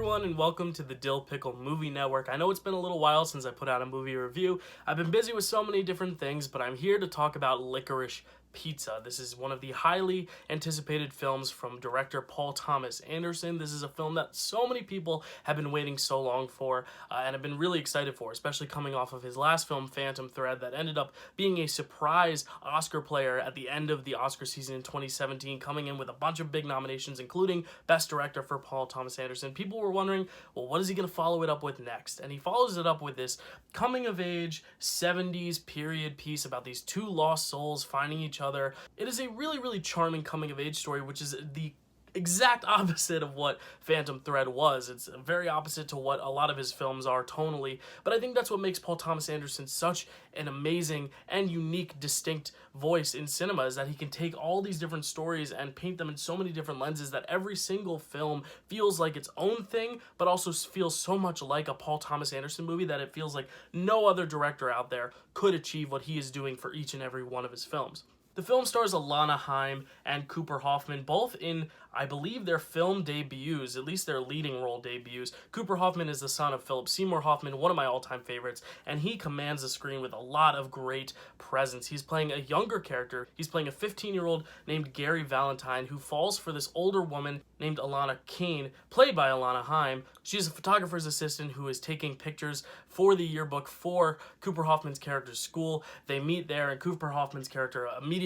everyone, and welcome to the Dill Pickle Movie Network. I know it's been a little while since I put out a movie review. I've been busy with so many different things, but I'm here to talk about Licorice Pizza. This is one of the highly anticipated films from director Paul Thomas Anderson. This is a film that so many people have been waiting so long for and have been really excited for, especially coming off of his last film, Phantom Thread, that ended up being a surprise Oscar player at the end of the Oscar season in 2017, coming in with a bunch of big nominations, including Best Director for Paul Thomas Anderson. People were wondering, well, what is he going to follow it up with next? And he follows it up with this coming-of-age 70s period piece about these two lost souls finding each other. It is a really charming coming-of-age story, which is the exact opposite of what Phantom Thread was. It's very opposite to what a lot of his films are tonally, but I think that's what makes Paul Thomas Anderson such an amazing and unique, distinct voice in cinema, is that he can take all these different stories and paint them in so many different lenses that every single film feels like its own thing, but also feels so much like a Paul Thomas Anderson movie that it feels like no other director out there could achieve what he is doing for each and every one of his films. The film stars Alana Haim and Cooper Hoffman, both in, I believe, their film debuts, at least their leading role debuts. Cooper Hoffman is the son of Philip Seymour Hoffman, one of my all-time favorites, and he commands the screen with a lot of great presence. He's playing a younger character. He's playing a 15-year-old named Gary Valentine who falls for this older woman named Alana Kane, played by Alana Haim. She's a photographer's assistant who is taking pictures for the yearbook for Cooper Hoffman's character's school. They meet there, and Cooper Hoffman's character immediately,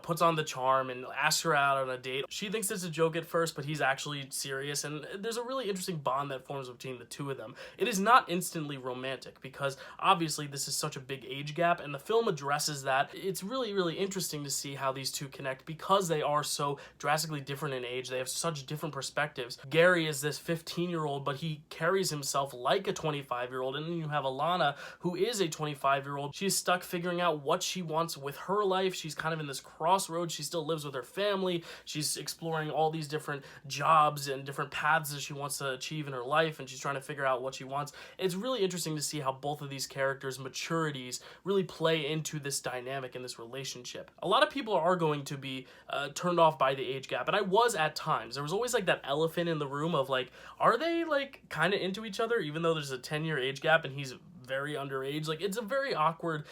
puts on the charm and asks her out on a date. She thinks it's a joke at first, but he's actually serious, and there's a really interesting bond that forms between the two of them. It is not instantly romantic because obviously this is such a big age gap, and the film addresses that. It's really interesting to see how these two connect because they are so drastically different in age. They have such different perspectives. Gary is this 15-year-old, but he carries himself like a 25-year-old, and then you have Alana, who is a 25-year-old. She's stuck figuring out what she wants with her life. She's kind of in this crossroads. She still lives with her family. She's exploring all these different jobs and different paths that she wants to achieve in her life, and she's trying to figure out what she wants. It's really interesting to see how both of these characters' maturities really play into this dynamic in this relationship. A lot of people are going to be turned off by the age gap, and I was at times. There was always like that elephant in the room of like, are they like kind of into each other even though there's a 10-year age gap and he's very underage? Like, it's a very awkward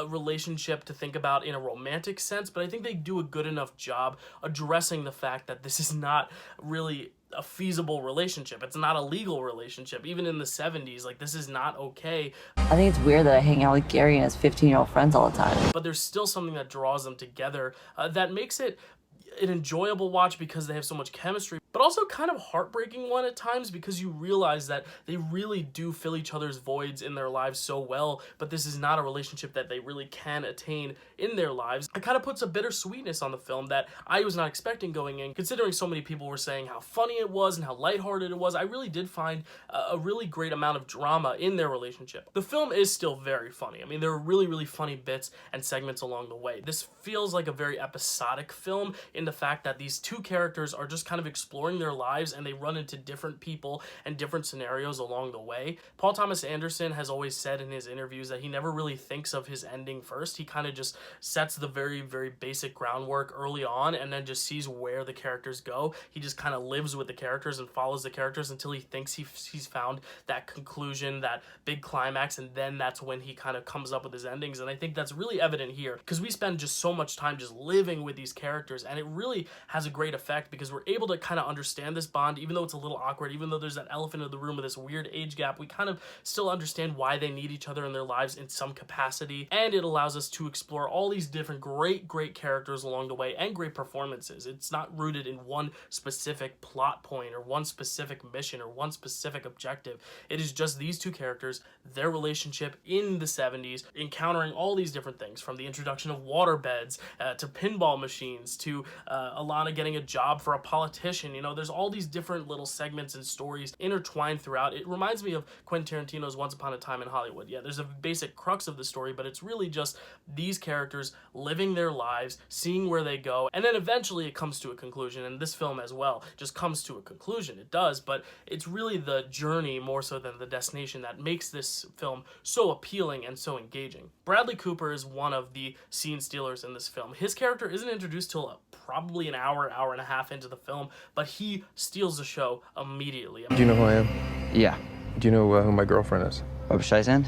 relationship to think about in a romantic sense, but I think they do a good enough job addressing the fact that this is not really a feasible relationship. It's not a legal relationship. Even in the 70s, like, this is not okay. I think it's weird that I hang out with Gary and his 15-year-old friends all the time. But there's still something that draws them together that makes it an enjoyable watch because they have so much chemistry, but also kind of heartbreaking one at times because you realize that they really do fill each other's voids in their lives so well, but this is not a relationship that they really can attain in their lives. It kind of puts a bittersweetness on the film that I was not expecting going in, considering so many people were saying how funny it was and how lighthearted it was. I really did find a really great amount of drama in their relationship. The film is still very funny. I mean, there are really funny bits and segments along the way. This feels like a very episodic film in the fact that these two characters are just kind of exploring their lives and they run into different people and different scenarios along the way. Paul Thomas Anderson has always said in his interviews that he never really thinks of his ending first. He kind of just sets the very basic groundwork early on and then just sees where the characters go. He just kind of lives with the characters and follows the characters until he thinks he's found that conclusion, that big climax, and then that's when he kind of comes up with his endings. And I think that's really evident here because we spend just so much time just living with these characters, and it really has a great effect because we're able to kind of understand this bond, even though it's a little awkward, even though there's that elephant in the room with this weird age gap. We kind of still understand why they need each other in their lives in some capacity, and it allows us to explore all these different great characters along the way and great performances. It's not rooted in one specific plot point or one specific mission or one specific objective. It is just these two characters, their relationship in the 70s, encountering all these different things, from the introduction of waterbeds to pinball machines to Alana getting a job for a politician. There's all these different little segments and stories intertwined throughout. It reminds me of Quentin Tarantino's Once Upon a Time in Hollywood. Yeah, there's a basic crux of the story, but it's really just these characters living their lives, seeing where they go, and then eventually it comes to a conclusion, and this film as well just comes to a conclusion. It does, but it's really the journey more so than the destination that makes this film so appealing and so engaging. Bradley Cooper is one of the scene stealers in this film. His character isn't introduced till probably an hour and a half into the film, but he steals the show immediately. Do you know who I am? Yeah. Do you know who my girlfriend is? Barbra Streisand?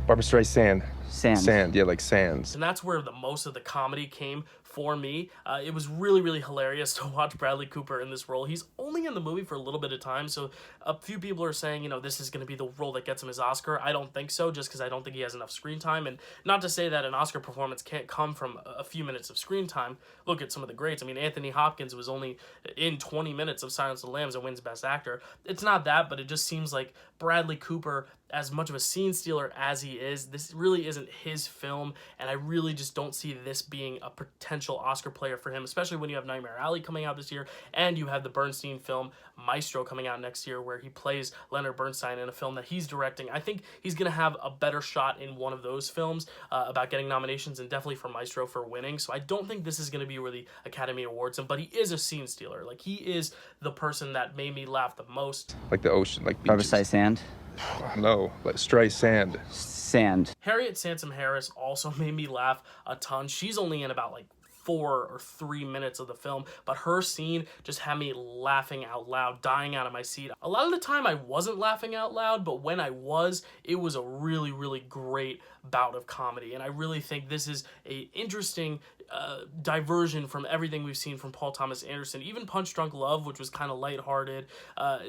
Barbra Streisand. Sand. Sand, yeah, like sands. And that's where the most of the comedy came for me. It was really, really hilarious to watch Bradley Cooper in this role. He's only in the movie for a little bit of time, so a few people are saying, you know, this is going to be the role that gets him his Oscar. I don't think so, just because I don't think he has enough screen time. And not to say that an Oscar performance can't come from a few minutes of screen time. Look at some of the greats. I mean, Anthony Hopkins was only in 20 minutes of Silence of the Lambs and wins Best Actor. It's not that, but it just seems like Bradley Cooper, as much of a scene stealer as he is, this really isn't his film, and I really just don't see this being a potential Oscar player for him, especially when you have Nightmare Alley coming out this year, and you have the Bernstein film Maestro coming out next year, where he plays Leonard Bernstein in a film that he's directing. I think he's going to have a better shot in one of those films about getting nominations, and definitely for Maestro for winning, so I don't think this is going to be where the Academy awards him, but he is a scene stealer. Like, he is the person that made me laugh the most. Like the ocean, like Barbra beaches. Streisand? No, like Streisand. Sand. Harriet Sansom Harris also made me laugh a ton. She's only in about like 4 or 3 minutes of the film, but her scene just had me laughing out loud, dying out of my seat. A lot of the time I wasn't laughing out loud, but when I was, it was a really, really great bout of comedy, and I really think this is a interesting diversion from everything we've seen from Paul Thomas Anderson. Even Punch Drunk Love, which was kind of lighthearted,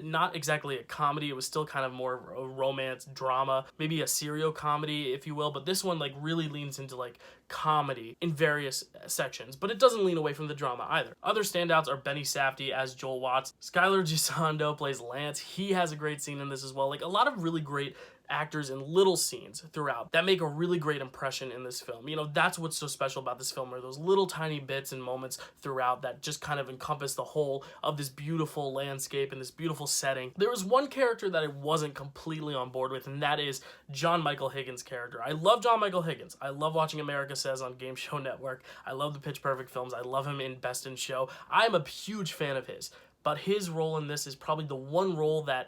not exactly a comedy, it was still kind of more a romance drama, maybe a serial comedy, if you will, but this one like really leans into like comedy in various sections, but it doesn't lean away from the drama either. Other standouts are Benny Safdie as Joel Watts. Skylar Gisondo plays Lance. He has a great scene in this as well. Like, a lot of really great actors in little scenes throughout that make a really great impression in this film. You know, that's what's so special about this film, are those little tiny bits and moments throughout that just kind of encompass the whole of this beautiful landscape and this beautiful setting. There was one character that I wasn't completely on board with, and that is John Michael Higgins' character. I love John Michael Higgins. I love watching America Says on Game Show Network. I love the Pitch Perfect films. I love him in Best in Show. I'm a huge fan of his, but his role in this is probably the one role that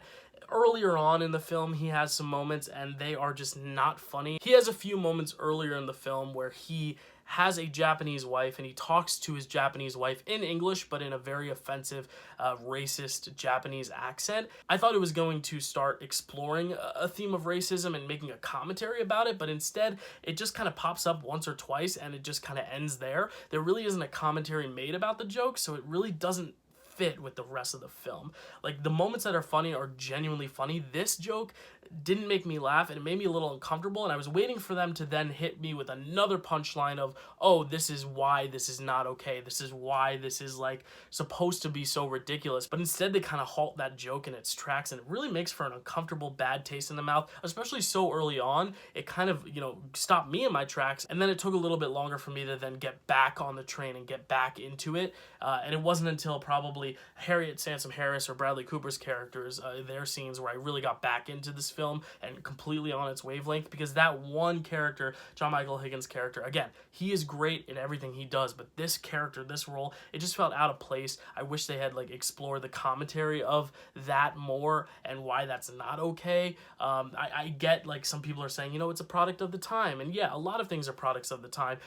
earlier on in the film he has some moments and they are just not funny. He has a few moments earlier in the film where he has a Japanese wife and he talks to his Japanese wife in English, but in a very offensive, racist Japanese accent. I thought it was going to start exploring a theme of racism and making a commentary about it, but instead it just kind of pops up once or twice and it just kind of ends there. There really isn't a commentary made about the joke, so it really doesn't fit with the rest of the film. Like, the moments that are funny are genuinely funny. This joke didn't make me laugh, and it made me a little uncomfortable, and I was waiting for them to then hit me with another punchline of, oh, this is why this is not okay, this is why this is like supposed to be so ridiculous, but instead they kind of halt that joke in its tracks, and it really makes for an uncomfortable, bad taste in the mouth, especially so early on. It kind of, you know, stopped me in my tracks, and then it took a little bit longer for me to then get back on the train and get back into it, and it wasn't until probably Harriet Sansom Harris or Bradley Cooper's characters, their scenes, where I really got back into this film and completely on its wavelength, because that one character, John Michael Higgins' character, again, he is great in everything he does, but this character, this role, it just felt out of place. I wish they had like explored the commentary of that more and why that's not okay. I get, like, some people are saying, you know, it's a product of the time, and yeah, a lot of things are products of the time,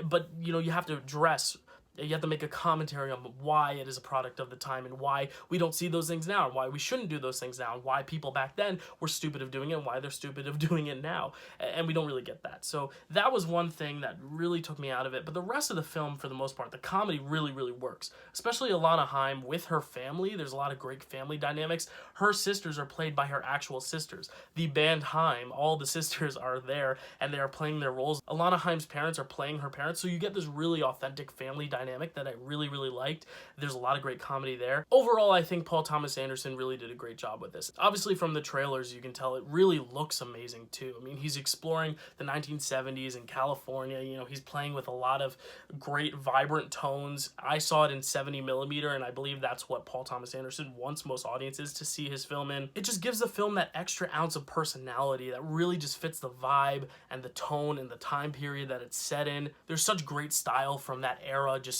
but you know, you have to address, you have to make a commentary on why it is a product of the time and why we don't see those things now and why we shouldn't do those things now and why people back then were stupid of doing it and why they're stupid of doing it now. And we don't really get that. So that was one thing that really took me out of it. But the rest of the film, for the most part, the comedy really, really works. Especially Alana Haim with her family. There's a lot of great family dynamics. Her sisters are played by her actual sisters. The band Haim, all the sisters are there and they are playing their roles. Alana Haim's parents are playing her parents. So you get this really authentic family dynamic that I really, really liked. There's a lot of great comedy there. Overall, I think Paul Thomas Anderson really did a great job with this. Obviously, from the trailers, you can tell it really looks amazing too. I mean, he's exploring the 1970s in California. You know, he's playing with a lot of great, vibrant tones. I saw it in 70mm, and I believe that's what Paul Thomas Anderson wants most audiences to see his film in. It just gives the film that extra ounce of personality that really just fits the vibe and the tone and the time period that it's set in. There's such great style from that era, just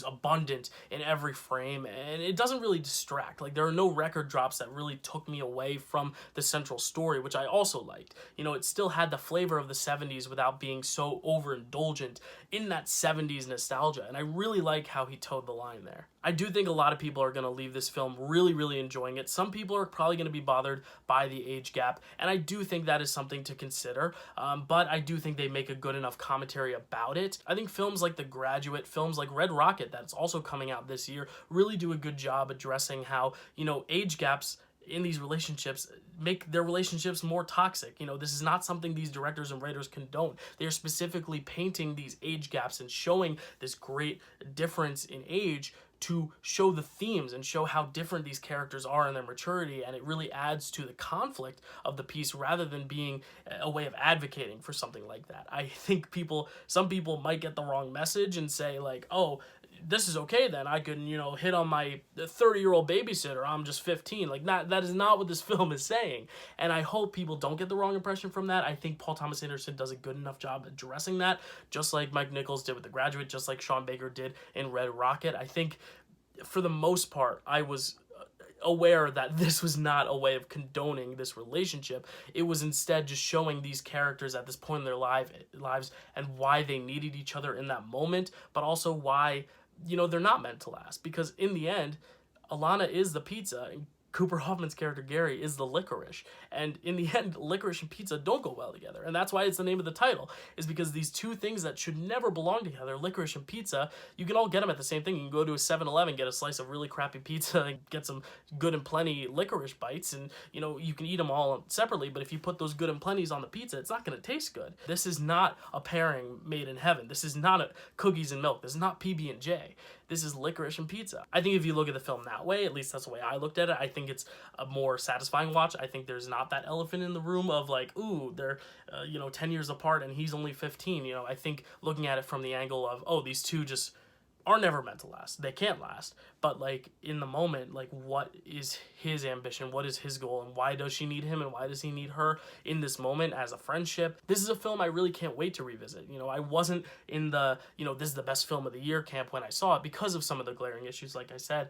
abundant in every frame, and it doesn't really distract. Like, there are no record drops that really took me away from the central story, which I also liked. You know, it still had the flavor of the 70s without being so overindulgent in that 70s nostalgia, and I really like how he towed the line there. I do think a lot of people are going to leave this film really, really enjoying it. Some people are probably going to be bothered by the age gap, and I do think that is something to consider, but I do think they make a good enough commentary about it. I think films like The Graduate, films like Red Rocket, that's also coming out this year, really do a good job addressing how, you know, age gaps in these relationships make their relationships more toxic. You know, this is not something these directors and writers condone. They are specifically painting these age gaps and showing this great difference in age to show the themes and show how different these characters are in their maturity, and it really adds to the conflict of the piece rather than being a way of advocating for something like that. I think some people might get the wrong message and say like, oh, this is okay then, I can, you know, hit on my 30-year-old babysitter, I'm just 15. Like, that is not what this film is saying, and I hope people don't get the wrong impression from that. I think Paul Thomas Anderson does a good enough job addressing that, just like Mike Nichols did with The Graduate, just like Sean Baker did in Red Rocket. I think for the most part, I was aware that this was not a way of condoning this relationship. It was instead just showing these characters at this point in their lives and why they needed each other in that moment, but also why, you know, they're not meant to last. Because in the end, Alana is the pizza, and Cooper Hoffman's character Gary is the licorice, and in the end, licorice and pizza don't go well together, and that's why it's the name of the title, is because these two things that should never belong together, licorice and pizza, you can all get them at the same thing. You can go to a 7-Eleven, get a slice of really crappy pizza, and get some good and plenty licorice bites, and, you know, you can eat them all separately, but if you put those good and plenties on the pizza, it's not going to taste good. This is not a pairing made in heaven. This is not a cookies and milk. This is not PB&J. This is licorice and pizza. I think if you look at the film that way, at least that's the way I looked at it, I think it's a more satisfying watch. I think there's not that elephant in the room of like, ooh, they're, 10 years apart and he's only 15. You know, I think looking at it from the angle of, oh, these two just are never meant to last. They can't last. But, like, in the moment, like, what is his ambition? What is his goal? And why does she need him? And why does he need her in this moment as a friendship? This is a film I really can't wait to revisit. You know, I wasn't in the, this is the best film of the year camp when I saw it because of some of the glaring issues, like I said.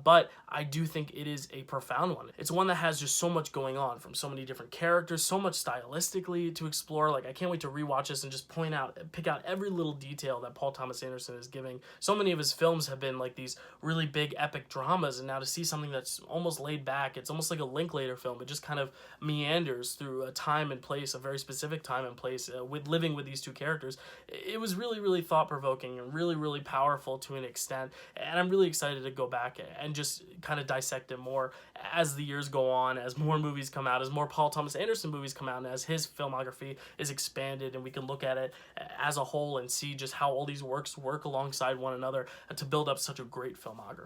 But I do think it is a profound one. It's one that has just so much going on from so many different characters, so much stylistically to explore. Like, I can't wait to rewatch this and just pick out every little detail that Paul Thomas Anderson is giving. So many of his films have been like these really big epic dramas, and now to see something that's almost laid back, it's almost like a Linklater film. It just kind of meanders through a time and place, a very specific time and place, with living with these two characters. It was really, really thought-provoking and really, really powerful to an extent, and I'm really excited to go back and just kind of dissect it more as the years go on, as more movies come out, as more Paul Thomas Anderson movies come out, and as his filmography is expanded, and we can look at it as a whole and see just how all these works work alongside one another to build up such a great filmography.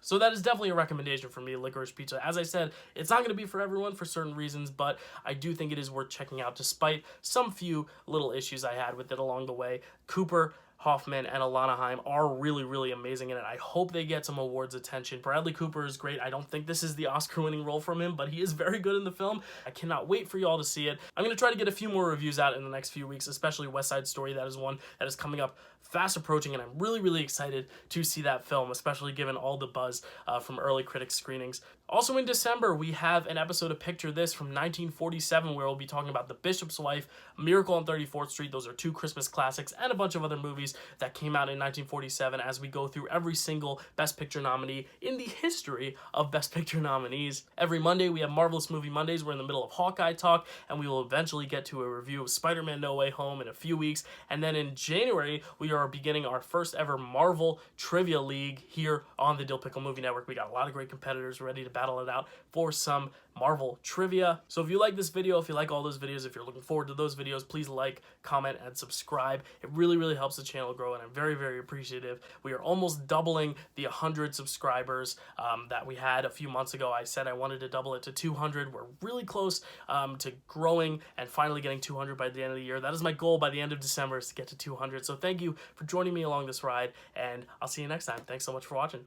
So that is definitely a recommendation for me, Licorice Pizza. As I said, it's not going to be for everyone for certain reasons, but I do think it is worth checking out despite some few little issues I had with it along the way. Cooper Hoffman and Alana Haim are really, really amazing in it. I hope they get some awards attention. Bradley Cooper is great. I don't think this is the Oscar-winning role from him, but he is very good in the film. I cannot wait for you all to see it. I'm going to try to get a few more reviews out in the next few weeks, especially West Side Story. That is one that is coming up fast approaching, and I'm really, really excited to see that film, especially given all the buzz from early critic screenings. Also in December, we have an episode of Picture This from 1947 where we'll be talking about The Bishop's Wife, Miracle on 34th Street. Those are two Christmas classics, and a bunch of other movies that came out in 1947 as we go through every single Best Picture nominee in the history of Best Picture nominees. Every Monday, we have Marvelous Movie Mondays. We're in the middle of Hawkeye talk, and we will eventually get to a review of Spider-Man No Way Home in a few weeks. And then in January, we are beginning our first ever Marvel Trivia League here on the Dill Pickle Movie Network. We got a lot of great competitors ready to battle it out for some Marvel trivia. So if you like this video, if you like all those videos, if you're looking forward to those videos, please like, comment, and subscribe. It really, really helps the channel grow, and I'm very, very appreciative. We are almost doubling the 100 subscribers that we had a few months ago. I said I wanted to double it to 200. We're really close to growing and finally getting 200 by the end of the year. That is my goal by the end of December, is to get to 200. So thank you for joining me along this ride, and I'll see you next time. Thanks so much for watching.